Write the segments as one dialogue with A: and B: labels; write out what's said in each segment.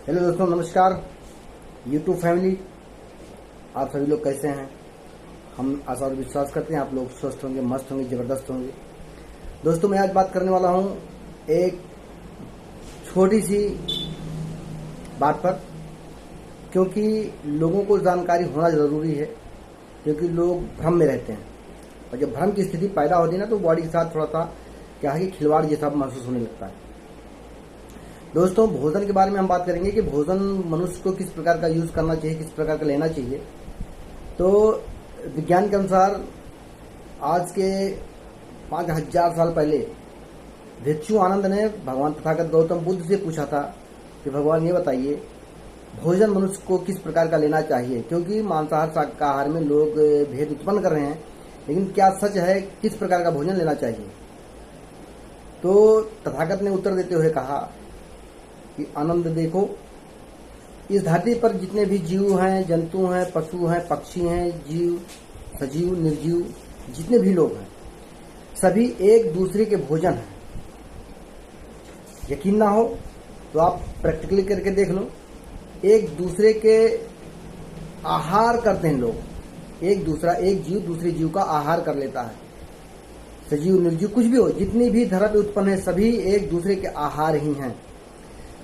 A: Hello दोस्तों, नमस्कार। YouTube family, आप सभी लोग कैसे हैं? हम आशा और विश्वास करते हैं आप लोग स्वस्थ होंगे, मस्त होंगे, ज़बरदस्त होंगे। दोस्तों, मैं आज बात करने वाला हूं एक छोटी सी बात पर, क्योंकि लोगों को जानकारी होना ज़रूरी है, क्योंकि लोग भ्रम में रहते हैं और जब भ्रम की स्थिति पैदा होती है ना, तो बॉडी के साथ थोड़ा सा क्या है कि खिलवाड़ जैसा महसूस होने लगता है। दोस्तों, भोजन के बारे में हम बात करेंगे कि भोजन मनुष्य को किस प्रकार का यूज करना चाहिए, किस प्रकार का लेना चाहिए। तो विज्ञान के अनुसार आज के 5000 साल पहले भिक्षु आनंद ने भगवान तथागत गौतम बुद्ध से पूछा था कि भगवान ये बताइए, भोजन मनुष्य को किस प्रकार का लेना चाहिए, क्योंकि मांसाहार शाकाहार में लोग भेद उत्पन्न कर रहे हैं, लेकिन क्या सच है, किस प्रकार का भोजन लेना चाहिए। तो तथागत ने उत्तर देते हुए कहा कि आनंद देखो, इस धरती पर जितने भी जीव हैं, जंतु हैं, पशु हैं, पक्षी हैं, जीव, सजीव, निर्जीव, जितने भी लोग हैं, सभी एक दूसरे के भोजन हैं। यकीन ना हो तो आप प्रैक्टिकली करके देख लो। एक दूसरे के आहार करते हैं लोग, एक जीव दूसरे जीव का आहार कर लेता है। सजीव, निर्जीव, कुछ भी हो, जितनी भी धरा पे उत्पन्न है, सभी एक दूसरे के आहार ही हैं।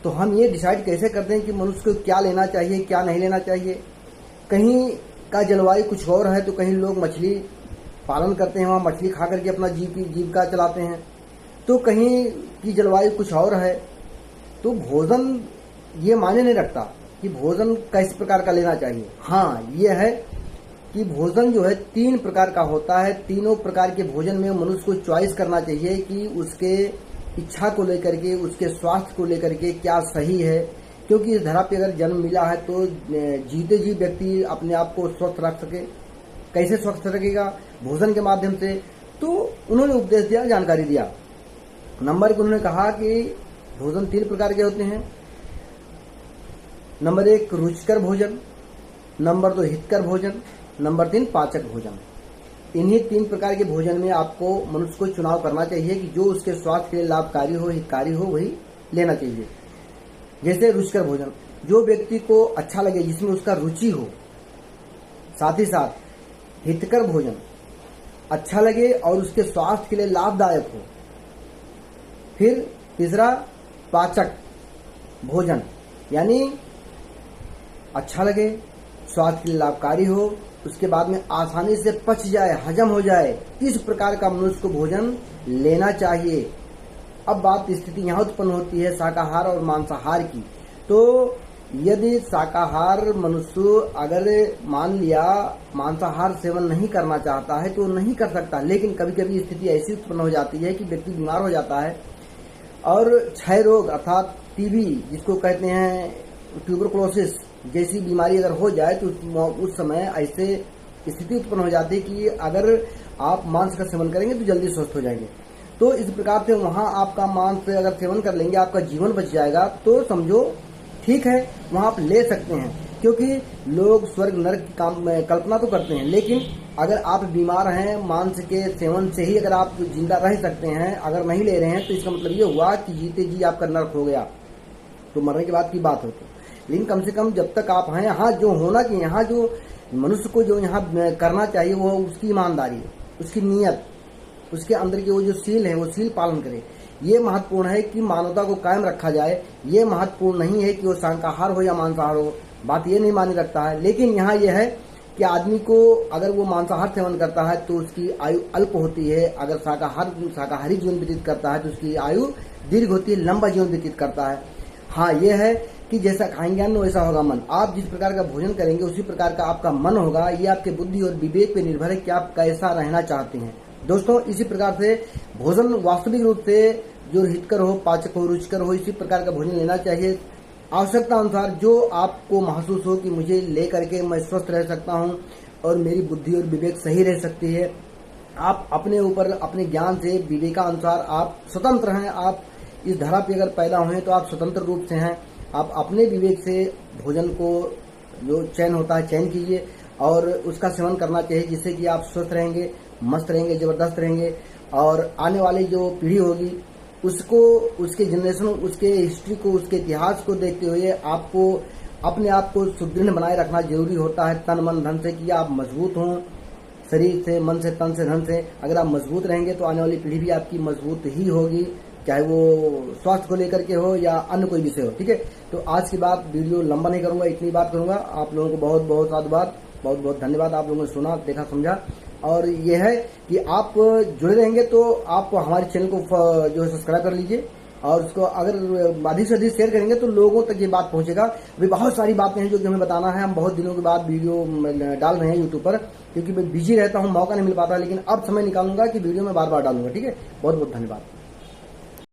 A: तो हम ये डिसाइड कैसे करते हैं कि मनुष्य को क्या लेना चाहिए, क्या नहीं लेना चाहिए। कहीं का जलवायु कुछ और है, तो कहीं लोग मछली पालन करते हैं, वहाँ मछली खा करके अपना जीविका चलाते हैं। तो कहीं की जलवायु कुछ और है, तो भोजन ये मायने नहीं रखता कि भोजन किस प्रकार का लेना चाहिए। हाँ, ये है कि भोजन जो है 3 प्रकार का होता है। तीनों प्रकार के भोजन में मनुष्य को चॉइस करना चाहिए कि उसके इच्छा को लेकर के, उसके स्वास्थ्य को लेकर के क्या सही है। क्योंकि इस धरा पे अगर जन्म मिला है तो जीते जी व्यक्ति अपने आप को स्वस्थ रख सके। कैसे स्वस्थ रखेगा? भोजन के माध्यम से। तो उन्होंने उपदेश दिया, जानकारी दिया। नंबर 1 उन्होंने कहा कि भोजन 3 प्रकार के होते हैं। नंबर 1 रुचिकर भोजन, नंबर 2 हितकर भोजन, नंबर 3 पाचक भोजन। इन्हीं 3 प्रकार के भोजन में आपको मनुष्य को चुनाव करना चाहिए कि जो उसके स्वास्थ्य के लिए लाभकारी हो, हितकारी हो, वही लेना चाहिए। जैसे रुचिकर भोजन, जो व्यक्ति को अच्छा लगे, जिसमें उसका रुचि हो। साथ ही साथ हितकर भोजन, अच्छा लगे और उसके स्वास्थ्य के लिए लाभदायक हो। फिर तीसरा पाचक भोजन, यानी अच्छा लगे, स्वास्थ्य के लिए लाभकारी हो, उसके बाद में आसानी से पच जाए, हजम हो जाए। इस प्रकार का मनुष्य को भोजन लेना चाहिए। अब बात स्थिति यहाँ उत्पन्न होती है शाकाहार और मांसाहार की। तो यदि शाकाहार मनुष्य अगर मान लिया मांसाहार सेवन नहीं करना चाहता है तो नहीं कर सकता, लेकिन कभी कभी स्थिति ऐसी उत्पन्न हो जाती है कि व्यक्ति बीमार हो जाता है और क्षय रोग अर्थात टीबी, जिसको कहते हैं ट्यूबरकुलोसिस जैसी बीमारी अगर हो जाए तो उस समय ऐसे स्थिति उत्पन्न हो जाती है कि अगर आप मांस का सेवन करेंगे तो जल्दी स्वस्थ हो जाएंगे। तो इस प्रकार से वहां आपका मांस अगर सेवन कर लेंगे, आपका जीवन बच जाएगा, तो समझो ठीक है, वहां आप ले सकते हैं। क्योंकि लोग स्वर्ग नरक की कल्पना तो करते हैं, लेकिन अगर आप बीमार हैं, मांस के सेवन से ही अगर आप जिंदा रह सकते हैं, अगर नहीं ले रहे हैं, तो इसका मतलब ये हुआ कि जीते जी आपका नरक हो गया। तो मरने के बाद की बात होती है, लेकिन कम से कम जब तक आप हैं, यहाँ जो होना चाहिए, यहाँ जो मनुष्य को जो यहाँ करना चाहिए वो उसकी ईमानदारी है, उसकी नीयत, उसके अंदर के वो जो सील है वो सील पालन करे। ये महत्वपूर्ण है कि मानवता को कायम रखा जाए। ये महत्वपूर्ण नहीं है कि वो शाकाहार हो या मांसाहार हो, बात ये नहीं मानी रखता है। लेकिन यहाँ यह है कि आदमी को अगर वो मांसाहार सेवन करता है तो उसकी आयु अल्प होती है, अगर शाकाहारी जीवन व्यतीत करता है तो उसकी आयु दीर्घ होती है, लंबा जीवन व्यतीत करता है। हाँ, ये है कि जैसा खाएंगे अन्न वैसा होगा मन। आप जिस प्रकार का भोजन करेंगे उसी प्रकार का आपका मन होगा। ये आपके बुद्धि और विवेक पे निर्भर है कि आप कैसा रहना चाहते हैं। दोस्तों, इसी प्रकार से भोजन वास्तविक रूप से जो हितकर हो, पाचक हो, रुचिकर हो, इसी प्रकार का भोजन लेना चाहिए। आवश्यकता अनुसार जो आपको महसूस हो कि मुझे ले करके मैं स्वस्थ रह सकता हूँ और मेरी बुद्धि और विवेक सही रह सकती है। आप अपने ऊपर अपने ज्ञान से, विवेकानुसार आप स्वतंत्र हैं। आप इस धरा पे अगर पैदा हुए तो आप स्वतंत्र रूप से हैं। आप अपने विवेक से भोजन को जो चयन होता है चयन कीजिए और उसका सेवन करना चाहिए, जिससे कि आप स्वस्थ रहेंगे, मस्त रहेंगे, जबरदस्त रहेंगे और आने वाली जो पीढ़ी होगी उसको, उसके जनरेशन, उसके हिस्ट्री को, उसके इतिहास को देखते हुए आपको अपने आप को सुदृढ़ बनाए रखना जरूरी होता है, तन मन धन से, कि आप मजबूत हों शरीर से, मन से, तन से, धन से। अगर आप मजबूत रहेंगे तो आने वाली पीढ़ी भी आपकी मजबूत ही होगी, चाहे वो स्वास्थ्य को लेकर के हो या अन्य कोई विषय हो। ठीक है, तो आज की बात वीडियो लंबा नहीं करूंगा, इतनी बात करूंगा। आप लोगों को बहुत बहुत साधुवाद, बहुत बहुत धन्यवाद। आप लोगों ने सुना, देखा, समझा। और यह है कि आप जुड़े रहेंगे तो आप हमारे चैनल को जो है सब्सक्राइब कर लीजिए, और उसको अगर अधिक से अधिक शेयर करेंगे तो लोगों तक ये बात पहुंचेगा। अभी बहुत सारी बातें हैं जो कि हमें बताना है। हम बहुत दिनों के बाद वीडियो डाल रहे हैं यूट्यूब पर, क्योंकि मैं बिजी रहता हूं, मौका नहीं मिल पाता, लेकिन अब समय निकालूंगा कि वीडियो में बार बार डालूंगा। ठीक है, बहुत बहुत धन्यवाद।